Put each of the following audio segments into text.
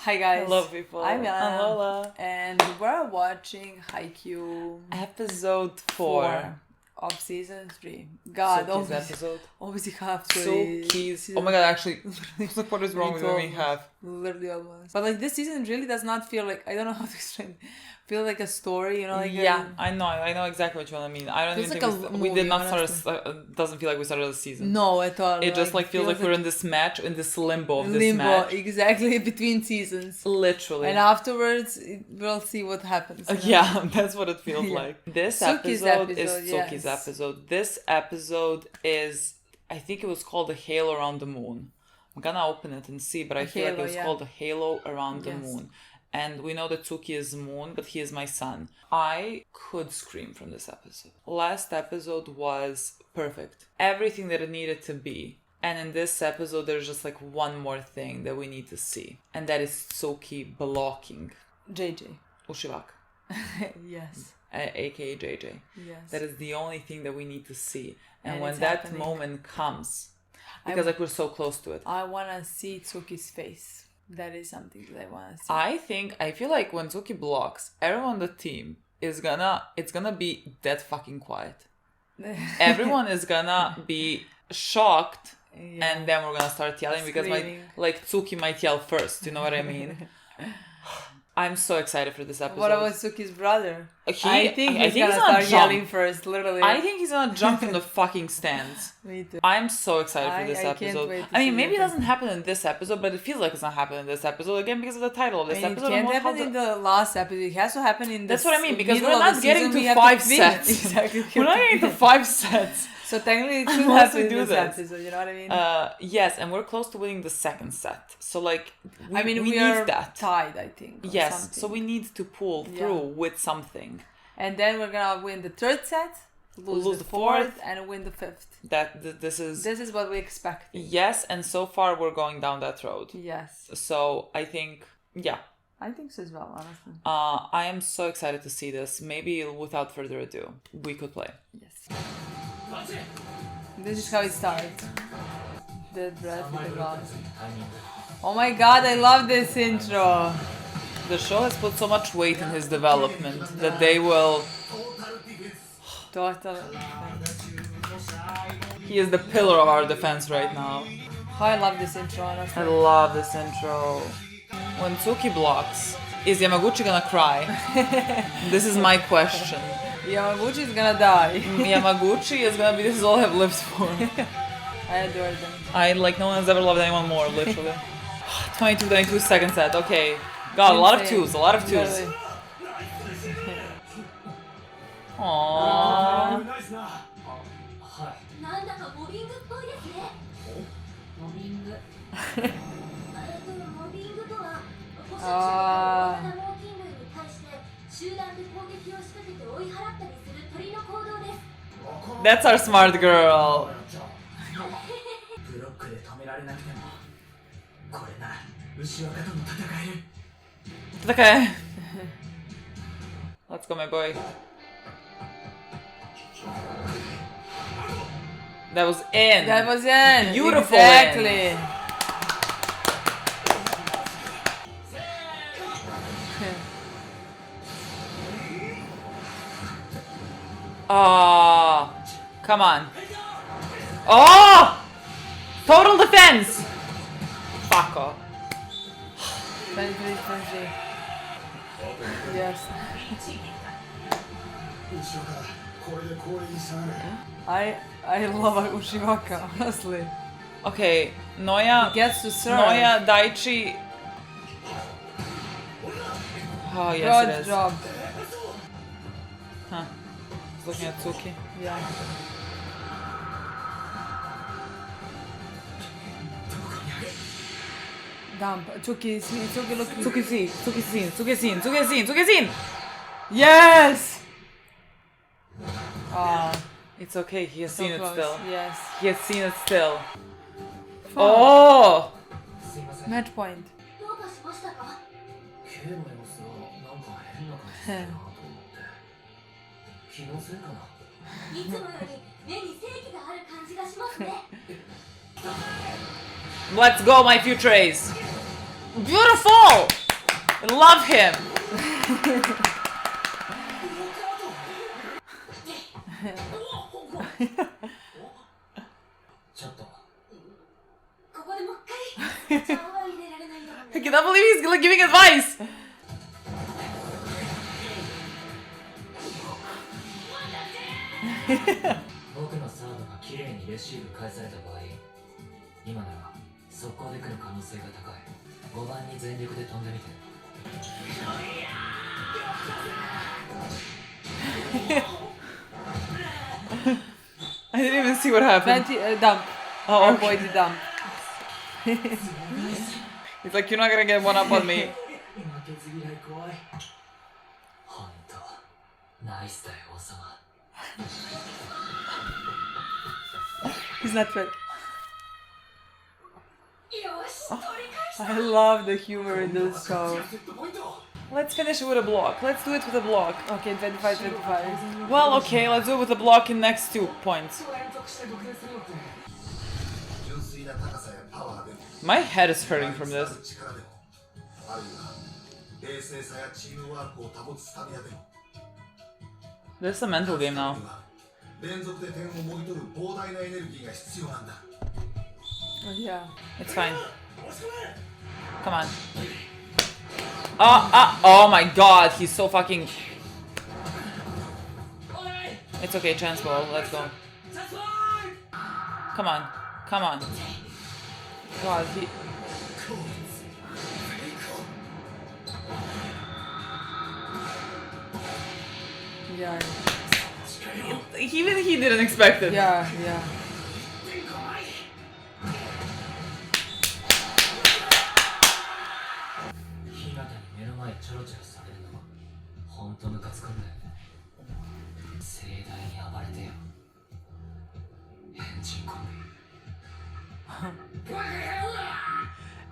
Hi guys. Hello people. I'm Milena. Lola. And we're watching Haikyuu Episode 4 of season 3. God, Suki's episode. obviously half Suki's. Oh my god, actually, what is wrong with me? Half. Literally almost. But like this season really does not feel like, I don't know how to explain it. Feel like a story, you know, like I know exactly what you want to mean. I don't even feels think like we a did movie, not start. Doesn't feel like we started the season. No, at all. It just like feels like we're in this match, in this limbo of this match. Exactly, between seasons. Literally. And afterwards, we'll see what happens. You know? Yeah, that's what it feels like. This Suki's episode is yes. Suki's episode. This episode is, I think it was called The Halo Around the Moon. I'm gonna open it and see, but I feel like it was called The Halo Around the Moon. And we know that Suki is Moon, but he is my son. I could scream from this episode. Last episode was perfect. Everything that it needed to be. And in this episode, there's just like one more thing that we need to see. And that is Suki blocking JJ. Ushivaka. Yes. AKA JJ. Yes. That is the only thing that we need to see. And when it's that happening. moment comes, because like we're so close to it. I want to see Tsuki's face. That is something that I want to see. I feel like when Suki blocks, everyone on the team it's gonna be dead fucking quiet. Everyone is gonna be shocked, and then we're gonna start yelling because Tsuki might yell first. You know what I mean? I'm so excited for this episode. What about Suki's brother? I think he's gonna start yelling first, literally. I think he's gonna jump from the fucking stands. Me too. I'm so excited for this episode. Can't wait I mean, maybe it doesn't happen in this episode, but it feels like it's not happening in this episode again because of the title of this episode. It can't happen in the last episode. It has to happen in the That's what I mean, because we're middle not of the getting season, to 5 sets. Exactly. We're not getting to 5 sets. So technically it should Unless happen we in do this this. episode, you know what I mean? Yes, and we're close to winning the second set. So like, we we are need that. Tied, I think. Yes, something. so we need to pull through with something. And then we're gonna win the third set, lose the fourth, and win the fifth. This is what we expect. Yes, and so far we're going down that road. Yes. So I think, I think so as well, honestly. I am so excited to see this. Maybe without further ado, we could play. Yes. This is how it starts. Dead breath with the gods. Oh my god, I love this intro. The show has put so much weight in his development that they will... Total. He is the pillar of our defense right now. Oh, I love this intro, honestly. I love this intro. When Tsuki blocks, is Yamaguchi gonna cry? This is my question. Yamaguchi is gonna die. Yamaguchi is gonna be, this is all I've lived for. I adore them. No one has ever loved anyone more, literally. 22 second set, okay. God, a lot of twos. Really. Aww. That's our smart girl. Okay. Let's go, my boy. That was in. That was in. Beautiful. Exactly. Oh, come on. Oh! Total defense! Fuck off. 23. Yes. I love Ushivaka, honestly. Okay, Noya. He gets to serve. Noya, Daichi. Oh, yes, it Good is. job. Huh. He's looking at Tsuki. Yeah. Dump. Tsuki looking. Tsuki seen. Yes! Oh, It's okay, he has seen close. it still. Yes. He has seen it still. Oh! Match point. K の様子がなんか変な感じするなと思って気のせいかないつもより目に正気がある感じがしますね Let's go, my future ace! Beautiful! Love him. I cannot believe he's like, giving advice. I didn't even see what happened. Dump. Oh, Boy, the dump. He's like, you're not gonna get one up on me. He's not ready. I love the humor in this show. Let's finish it with a block. Let's do it with a block. Okay, 25. Well, okay, let's do it with a block in next 2 points. My head is hurting from this. This is a mental game now. Yeah. It's fine. Come on. Oh my god, he's so fucking... It's okay, chance ball, let's go. Come on, come on. God, he... Yeah. Even he didn't expect it. Yeah, yeah.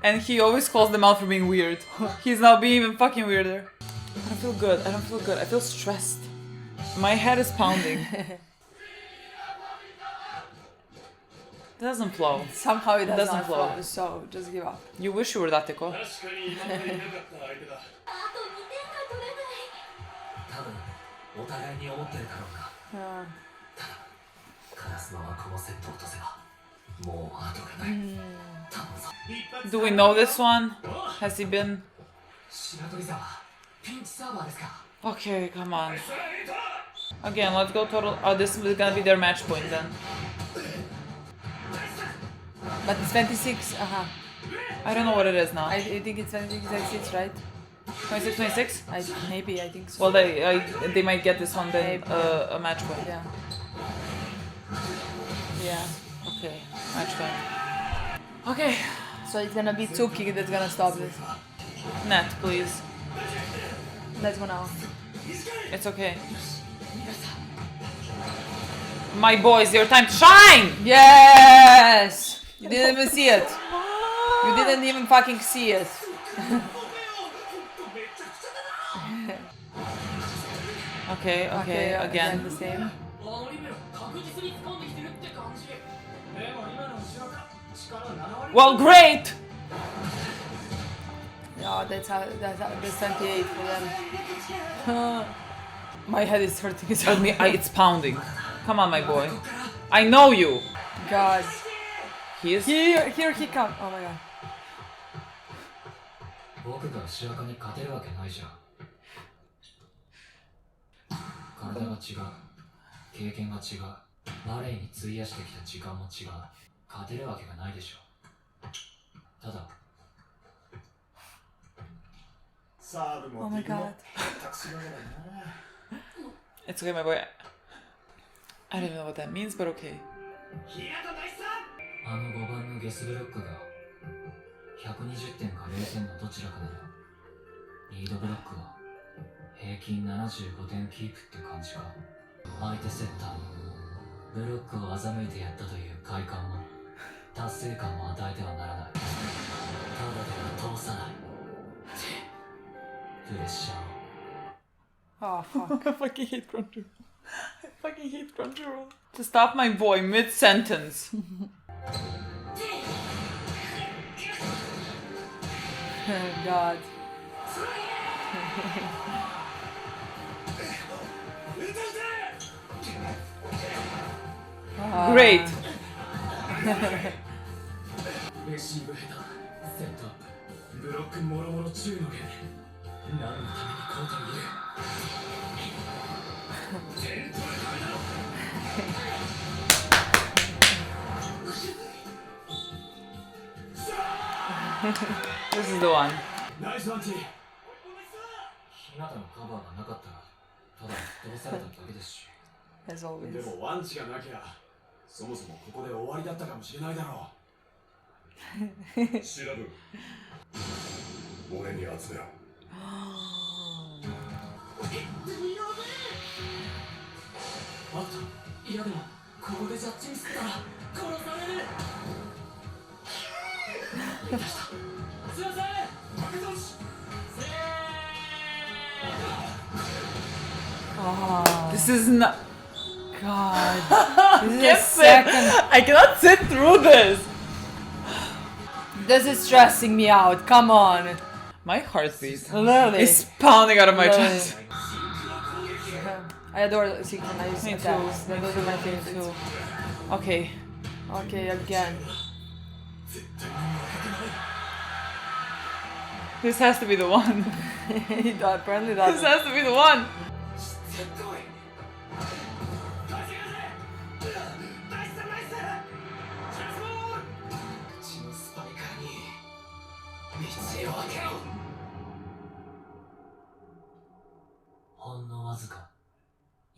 And he always calls them out for being weird. He's now being even fucking weirder. I don't feel good. I don't feel good. I feel stressed. My head is pounding. It doesn't flow. Somehow it doesn't not flow. flow, so just give up. You wish you were that, Teko. Do we know this one? Has he been? Okay, come on. Again, let's go total. Oh, this is gonna be their match point then. But it's 26, I don't know what it is now. I think it's 26, right? 26, 26? Maybe, I think so. Well, they might get this one then a match point. Yeah. Yeah. Okay, match point. Okay. So it's gonna be Tsuki that's gonna stop this. Net, please. Let's go now. It's okay. My boys, your time to shine! Yes! You didn't even see it. You didn't even fucking see it. Okay, again. The same. Well, great! Yeah, that's 28 for them. My head is hurting. It's pounding. Come on, my boy. I know you. God. He is. Here he comes. Oh my god. Oh my god. It's okay, my boy. I don't even know what that means, but okay. あの5番のゲスブロックが120点か0点のどちらかならリードブロックは平均75点キープって感じか。相手セッターにブロックを欺いてやったという快感も達成感も与えてはならない。ただでは通さない。プレッシャーを。 Oh fuck. I fucking hate control. I fucking hate control. To stop my boy mid-sentence. God. Great. レシーブ下手、セットアップ、ブロックもろもろ中の弦。何のためにコートにいる。全部のためだろ。This is the one. ナイスアンチ。日向のカバーがなかったら、ただ飛ばされただけですし。As で always. もワンチがなきゃそもそもここで終わりだったかもしれないだろう。シラブ、俺に集めろ。あと、いやでも、ここでジャッジミスったら殺される。すいません、負け通し。This is not. God. This is Can't the sit. second. I cannot sit through this. This is stressing me out. Come on. My heartbeat Literally. is pounding out of my Literally. chest. I adore synchronized Me attacks. too. Those are my favorites. Too. Okay. Okay, again. This has to be the one. Apparently This that. has to be the one. 血のスパイカーに道を開けろ。ほんのわずか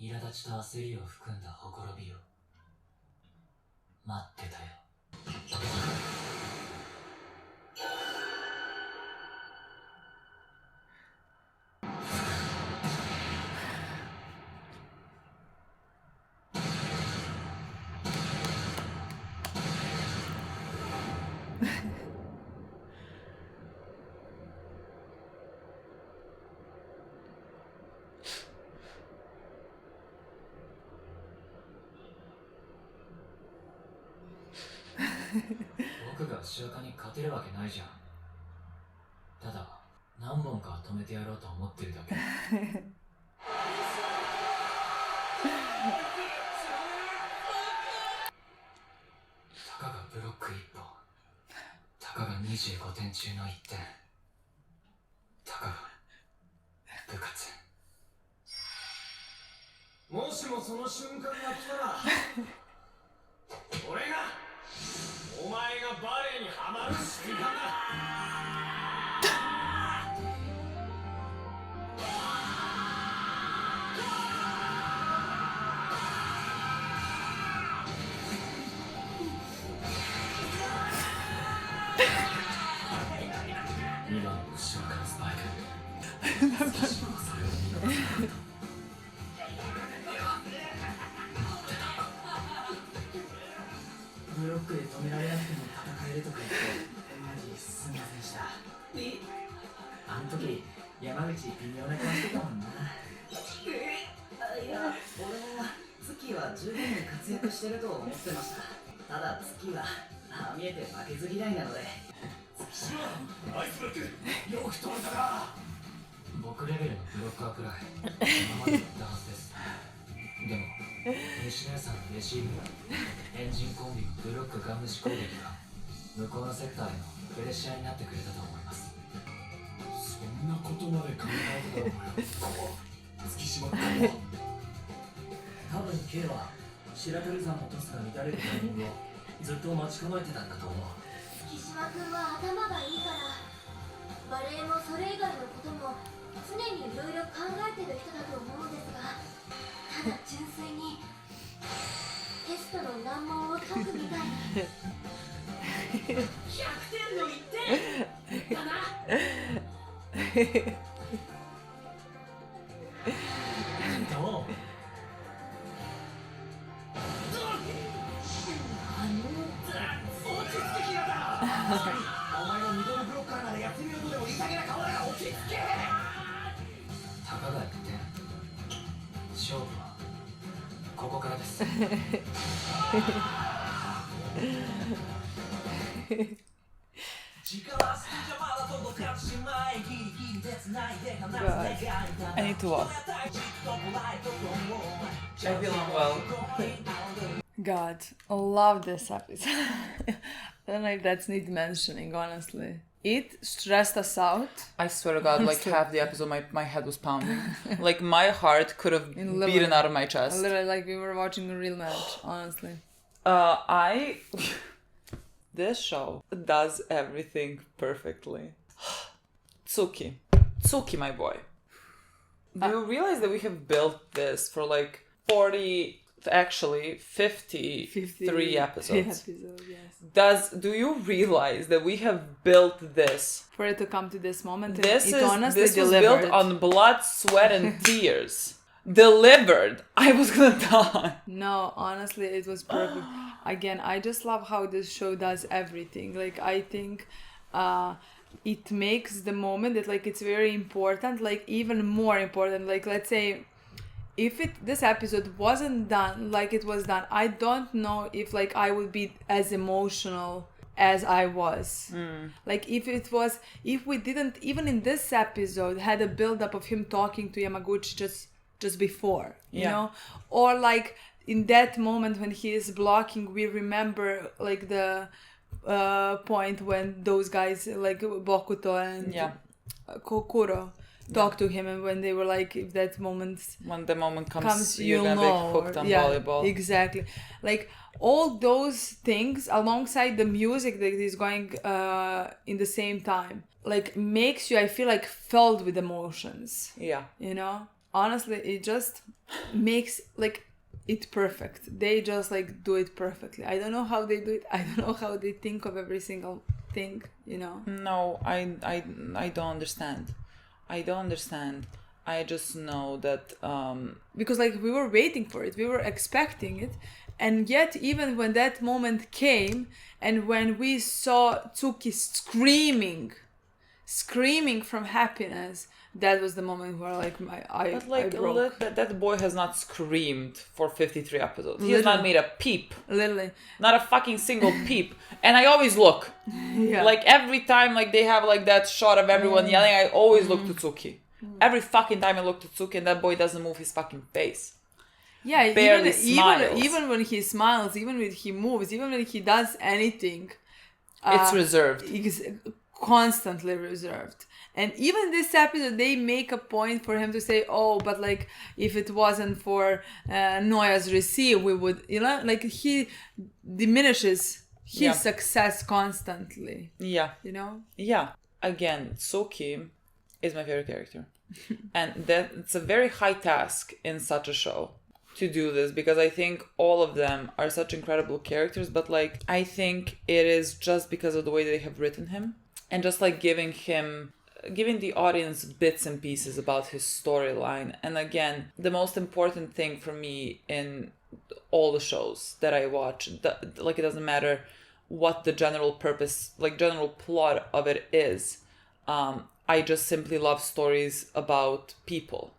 苛立ちと焦りを含んだほころびを待ってたよ。僕が白カに勝てるわけないじゃん。ただ何本か止めてやろうと思ってるだけ。たかがブロック1本、たかが25点中の1点、たかが部活。もしもその瞬間が来たら俺がお前がバレエにハマる瞬間だ。今の後ろからスパイク。少しもそれを見逃さないと。ブロックで止められなくても戦えるとか言ってマジすみませんでした。あの時山口微妙な顔してたもんな。いや、俺も月は十分に活躍してると思ってました。ただ月はああ見えて負けず嫌いなので。月島、アイスブロックよく止めたな。僕レベルのブロッカーくらい今までやったはずです。でも西野さんのレシーブやエンジンコンビのブロックガン無視攻撃が向こうのセッターへのプレッシャーになってくれたと思います。そんなことまで考えてたのかよ。月島君は多分 K は白鳥山のトスが乱れるタイミングをずっと待ち構えてたんだと思う。月島君は頭がいいからバレエもそれ以外のことも常にいろいろ考えてる人だと思うんですが、ただ純粋にテストの難問を解くみたいに100点の1点だな。どう？落ち着けキラだ。お前のミドルブロッカーならやってみようとでも言いたげな顔だが落ち着け。たかが1点。勝負はここからです。時間は少しまだ届かしまいギリギリです God. I need to walk. I feel unwell. God, I love this episode. I don't know if that's need mentioning, honestly. It stressed us out. I swear to God, like half the episode, my head was pounding. Like my heart could have beaten out of my chest. Literally, like we were watching a real match, honestly. This show does everything perfectly. Tsuki, my boy. Do you realize that we have built this for like 53 episodes? Yes. Do you realize that we have built this? For it to come to this moment, This honestly was delivered. built on blood, sweat, and tears. Delivered. I was gonna die. No, honestly, it was perfect. Again, I just love how this show does everything. Like, I think it makes the moment that, like, it's very important, like, even more important. Like, let's say, if this episode wasn't done like it was done, I don't know if, like, I would be as emotional as I was. Like, if we didn't, even in this episode, had a build-up of him talking to Yamaguchi just before, you know? Or, like, in that moment when he is blocking, we remember, like, the point when those guys, like, Bokuto and Kokuro, talk to him, and when they were like, if that moment... When the moment comes you're gonna be hooked on volleyball. Exactly. Like, all those things, alongside the music that is going in the same time, like, makes you, I feel like, filled with emotions. Yeah. You know? Honestly, it just makes, like, it perfect. They just, like, do it perfectly. I don't know how they do it. I don't know how they think of every single thing, you know? No, I don't understand. I don't understand. I just know that... Because, like, we were waiting for it. We were expecting it. And yet, even when that moment came, and when we saw Tsuki screaming from happiness, that was the moment where, like, I broke. That boy has not screamed for 53 episodes. He has not made a peep. Literally. Not a fucking single peep. And I always look. Yeah. Like, every time, like, they have, like, that shot of everyone yelling, I always look to Tsuki. Every fucking time I look to Tsuki, and that boy doesn't move his fucking face. Yeah, barely smiles. Even when he smiles, even when he moves, even when he does anything, it's reserved. It's constantly reserved. And even this episode, they make a point for him to say, "Oh, but like if it wasn't for Noya's receive, we would," you know, like he diminishes his success constantly. Yeah, you know. Yeah. Again, Tsuki is my favorite character, and that it's a very high task in such a show to do this, because I think all of them are such incredible characters, but like I think it is just because of the way they have written him, and just like giving the audience bits and pieces about his storyline. And again, the most important thing for me in all the shows that I watch, like it doesn't matter what the general purpose, like general plot of it is, I just simply love stories about people.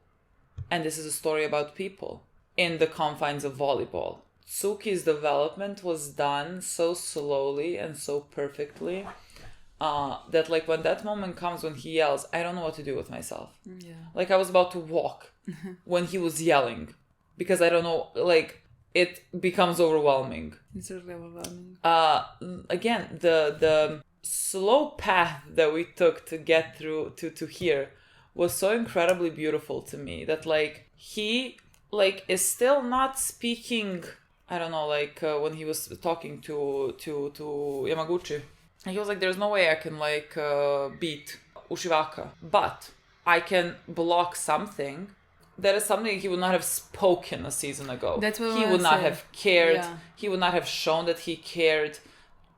And this is a story about people in the confines of volleyball. Tsuki's development was done so slowly and so perfectly that like when that moment comes when he yells, I don't know what to do with myself. Yeah. Like I was about to walk when he was yelling, because I don't know, like it becomes overwhelming. It's really overwhelming. Again, the slow path that we took to get through to here was so incredibly beautiful to me, that like he like is still not speaking. I don't know, like when he was talking to Yamaguchi, and he was like, there's no way I can like beat Ushiwaka, but I can block something. That is something he would not have spoken a season ago. That's what he would not have cared. Yeah. He would not have shown that he cared.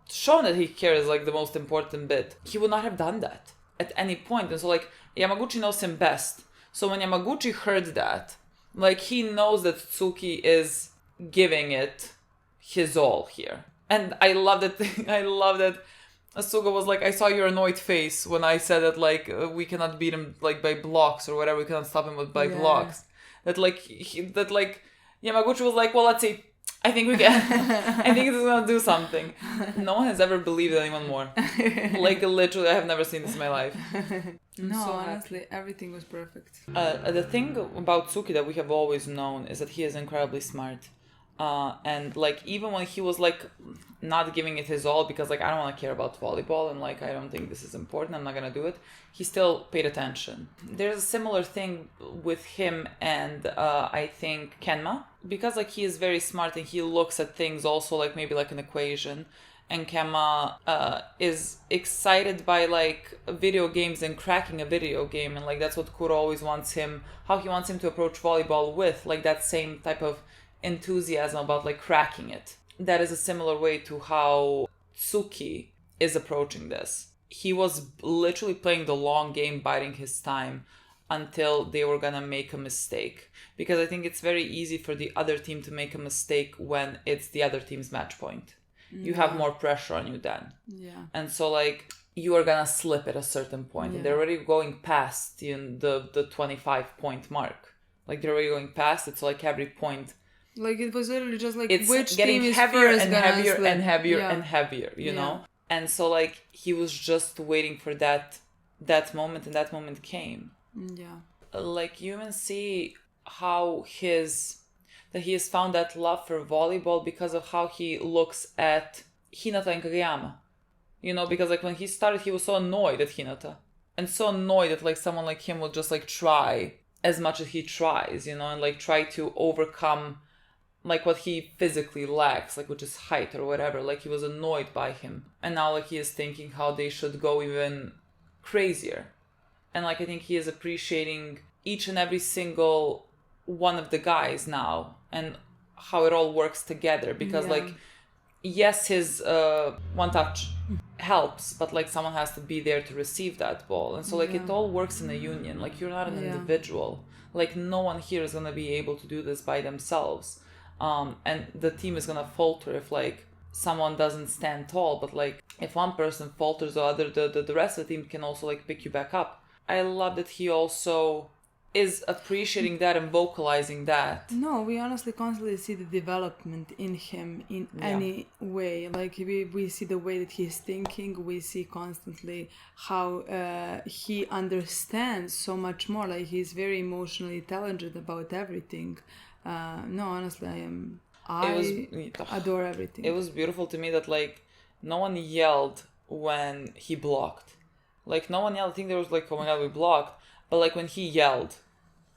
Shown that he cares is like the most important bit. He would not have done that at any point. And so like Yamaguchi knows him best. So when Yamaguchi heard that, like he knows that Tsuki is giving it his all here. And I love that. I love that Asuga was like, I saw your annoyed face when I said that like we cannot beat him like by blocks or whatever. We cannot stop him by blocks. That like Yamaguchi was like, well, let's see. I think we can. I think it's gonna do something. No one has ever believed anyone more. Like literally, I have never seen this in my life. No, so honestly, everything was perfect. The thing about Tsuki that we have always known is that he is incredibly smart. And like even when he was like not giving it his all because like I don't want to care about volleyball and like I don't think this is important, I'm not gonna do it, he still paid attention. There's a similar thing with him and I think Kenma, because like he is very smart and he looks at things also like maybe like an equation, and Kenma is excited by like video games and cracking a video game, and like that's what Kuro always wants him, how he wants him to approach volleyball with, like that same type of enthusiasm about like cracking it. That is a similar way to how Tsuki is approaching this. He was literally playing the long game, biding his time until they were gonna make a mistake, because I think it's very easy for the other team to make a mistake when it's the other team's match point. You have more pressure on you then, and so like you are gonna slip at a certain point, and they're already going past the 25 point mark. Like they're already going past it, so like every point, like it was literally just like it's which getting team is heavier first and gonna heavier slip. and heavier and heavier, you know. And so like he was just waiting for that moment, and that moment came. Like you even see how he has found that love for volleyball because of how he looks at Hinata and Kageyama. You know, because like when he started, he was so annoyed at Hinata and so annoyed that like someone like him would just like try as much as he tries, you know, and like try to overcome like what he physically lacks, like which is height or whatever. Like he was annoyed by him, and now like he is thinking how they should go even crazier. And like I think he is appreciating each and every single one of the guys now and how it all works together, because like yes, his one touch helps, but like someone has to be there to receive that ball, and so like it all works in a union. Like you're not an individual. Like no one here is gonna be able to do this by themselves, and the team is gonna falter if like someone doesn't stand tall. But like if one person falters, the rest of the team can also like pick you back up. I love that he also is appreciating that and vocalizing that. No, we honestly constantly see the development in him in any way. Like we see the way that he's thinking. We see constantly how he understands so much more. Like he's very emotionally intelligent about everything. No, honestly, I adore everything. It was beautiful to me that like no one yelled when he blocked. Like no one yelled. I think there was like, oh my god, we blocked. But like when he yelled,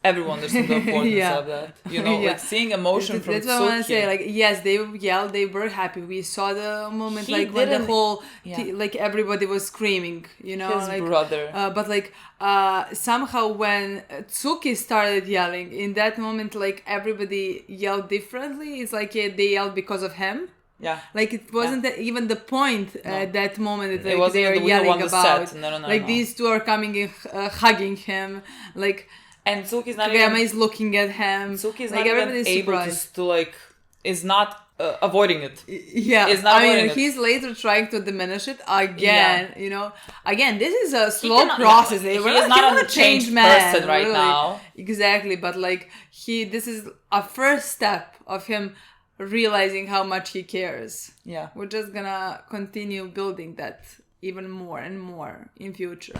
everyone understood the importance of that. You know, like seeing emotion from Tsuki. That's what I want to say. Like yes, they yelled, they were happy. We saw the moment like when the whole like everybody was screaming. You know, his like, brother. But like somehow when Tsuki started yelling, in that moment like everybody yelled differently. It's like they yelled because of him. Yeah. Like it wasn't even the point at that moment that like, they were yelling about. No, like these two are coming in, hugging him. Like and Tsuki's not Kageyama is looking at him. Tsuki's like, not even able to like is not avoiding it. Yeah, is not avoiding it. He's later trying to diminish it again. You know, again this is a slow process. He is not a changed person right now. Exactly, but like this is a first step of him realizing how much he cares. Yeah, we're just gonna continue building that even more and more in future.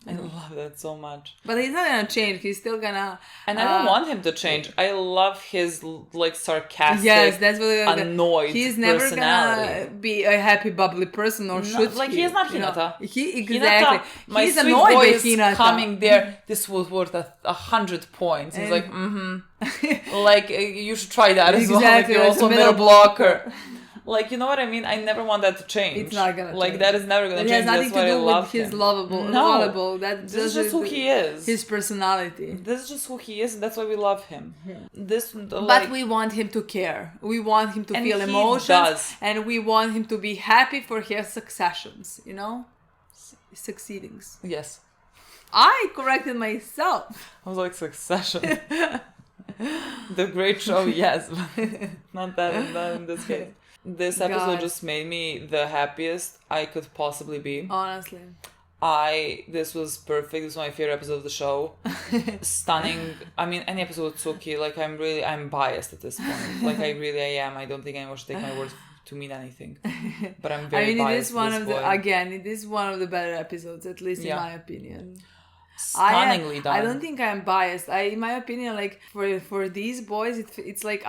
I love that so much. But he's not gonna change. He's still gonna. And I don't want him to change. I love his like sarcastic, that's what annoyed. He's never gonna be a happy, bubbly person, or should like he is not Hinata. Exactly. My he's sweet annoyed boy by is Hinata. Coming there. This was worth 100 points. He's like, like you should try that as well. Like, you're also a middle blocker. Like, you know what I mean? I never want that to change. It's not gonna like change. that is never gonna change. It has nothing That's to do with him. his lovable. This is just who he is. His personality. This is just who he is, and that's why we love him. But we want him to care. We want him to feel emotions, and we want him to be happy for his successions. You know, succeedings. Yes. I corrected myself. I was like Succession. The great show, yes, but not in this case. This episode just made me the happiest I could possibly be. Honestly. This was perfect. This was my favorite episode of the show. Stunning. I mean, any episode with Tsuki, like, I'm biased at this point. Like, I am. I don't think anyone should take my words to mean anything. But I'm very biased. It is one of the better episodes, at least in my opinion. Stunningly done. I don't think I'm biased. In my opinion, like, for these boys, it's like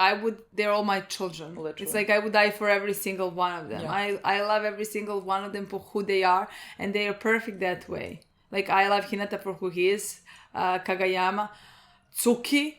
they're all my children. Literally. It's like I would die for every single one of them. Yeah. I love every single one of them for who they are, and they are perfect that way. Like, I love Hinata for who he is, Kagayama, Tsuki,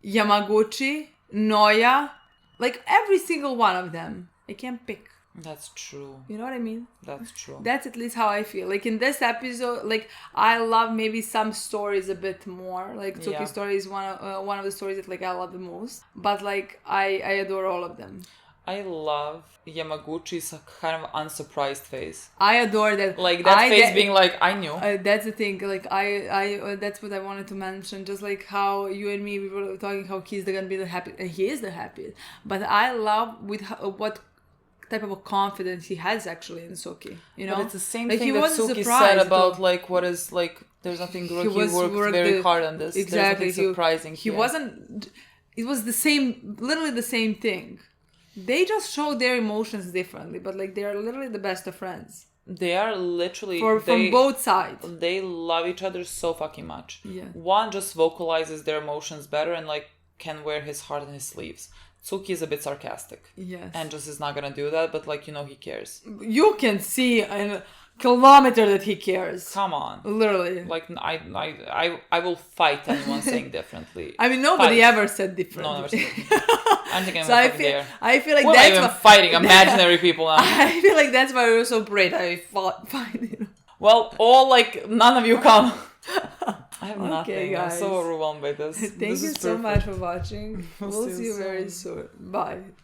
Yamaguchi, Noya, like every single one of them. I can't pick. That's true. You know what I mean? That's true. That's at least how I feel. Like, in this episode, like, I love maybe some stories a bit more. Like, Tsuki's story is one of the stories that, like, I love the most. But, like, I adore all of them. I love Yamaguchi's kind of unsurprised face. I adore that. Like, that face being like, I knew. That's the thing. Like, I that's what I wanted to mention. Just like how you and me, we were talking how he's gonna be the happiest. And he is the happiest. But I love with what type of a confidence he has actually in Tsuki. You know? But it's the same like, thing that Tsuki said about, like, what is, like, there's nothing wrong. He worked very hard on this. Exactly. There's nothing surprising He wasn't... It was the same... Literally the same thing. They just show their emotions differently, but, like, they are literally the best of friends. They are literally... From both sides. They love each other so fucking much. Yeah. One just vocalizes their emotions better and, like, can wear his heart on his sleeves. Tsuki is a bit sarcastic. Yes. And just is not gonna do that, but, like, you know, he cares. You can see in a kilometer that he cares. Come on. Literally. Like, I will fight anyone saying differently. I mean, nobody ever said different. No, never said different. I'm thinking so I feel like well, that's I'm fighting imaginary people now. I feel like that's why we were so brave. I fought. Well, none of you come. I have nothing. Guys. I'm so overwhelmed by this. Thank you so much for watching. We'll see you very soon. Bye.